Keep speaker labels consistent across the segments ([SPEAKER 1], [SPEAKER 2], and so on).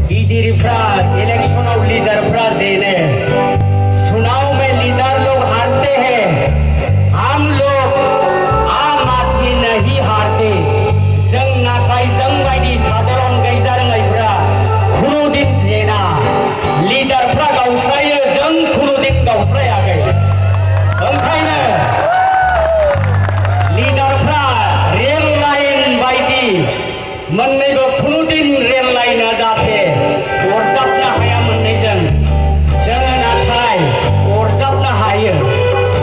[SPEAKER 1] गिदिरफ्रा इलेक्शनों लीडरफ्रा देने चुनाव में लीडर लोग हारते हैं, हम लोग आम आदमी नहीं हारते। जों नाथाय जों बायदि साधारण गैजारोङैफ्रा खुनुदिन जेना लीडरफ्रा गावस्रायो, जों खुनुदिन गावस्रायाखै। ओंखायनो लीडरफ्रा रेल लाइन बायदि मोननैबो खुनुदिन रेल लाइना जाथे अरजाबनो हाया मोननैजों, जोङो नाथाय अरजाबनो हायो।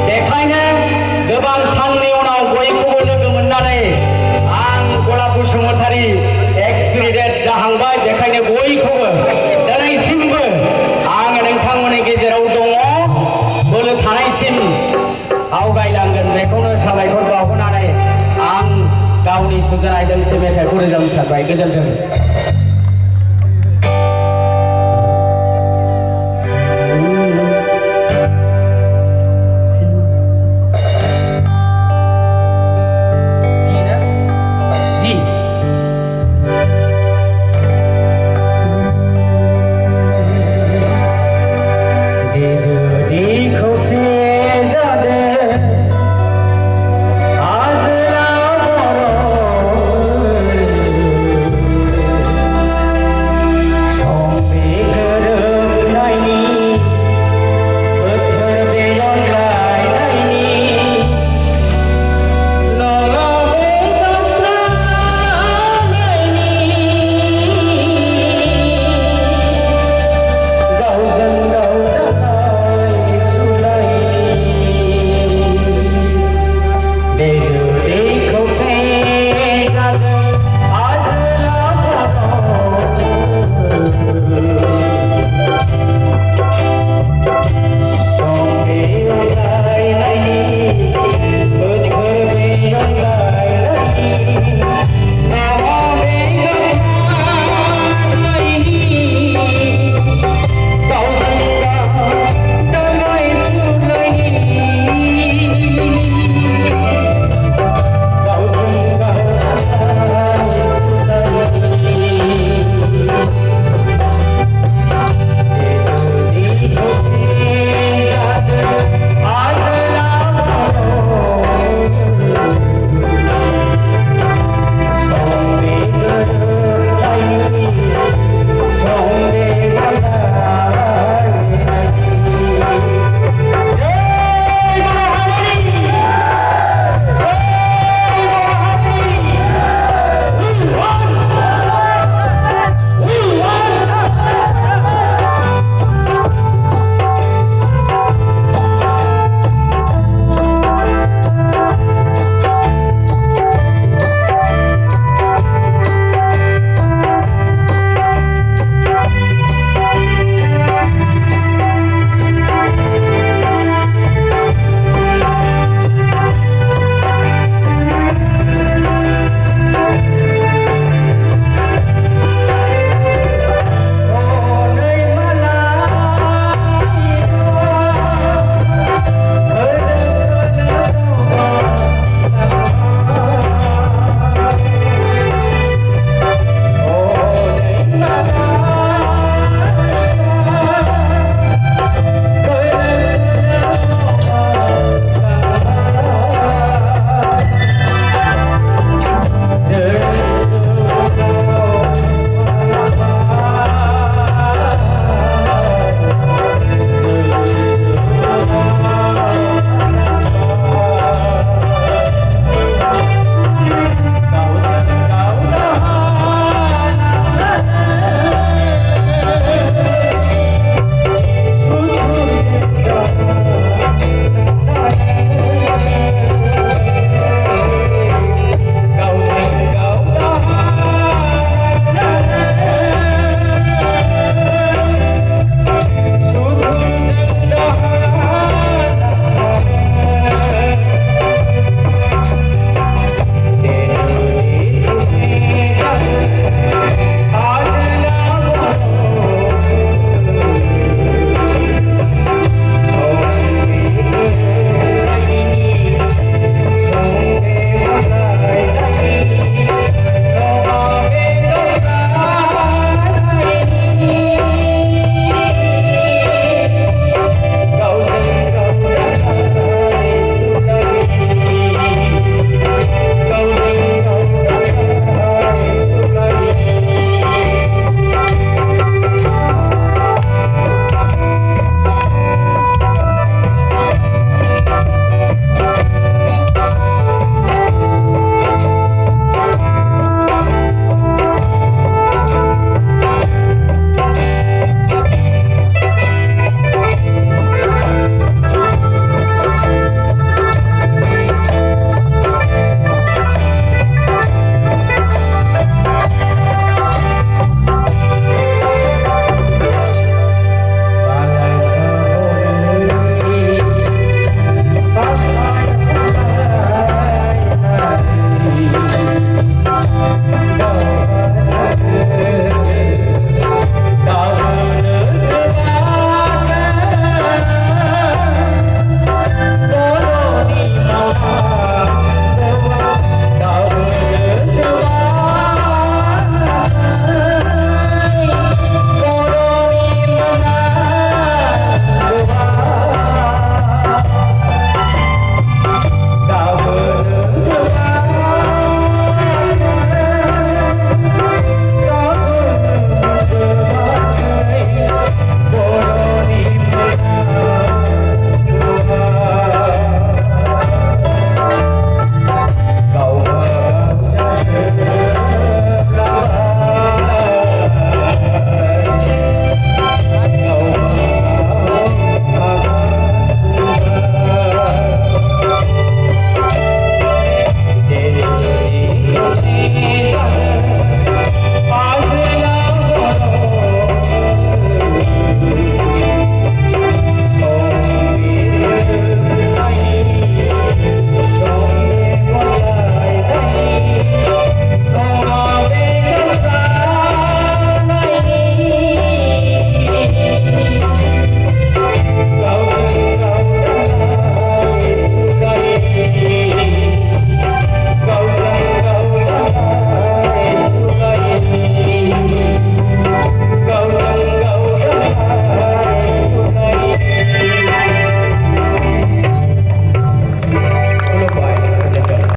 [SPEAKER 1] बेखायनो गोबां साननि उनाव बयखौबो लोगो मोननानै आं गलाप बसुमतारी एक्सपिरियेन्स जाहांबाय। बेखायनो बयखौबो दिनैसिमबो आङो नोंथांमोननि गेजेराव दङ, बोलो थानायसिम आवगायलांगोन बेखौनो साबायखर बावहरनानै आं गावनि सुजुनाय दोंसे मेथाइखौ रोजाबनो सानबाय। गोजोन्थों।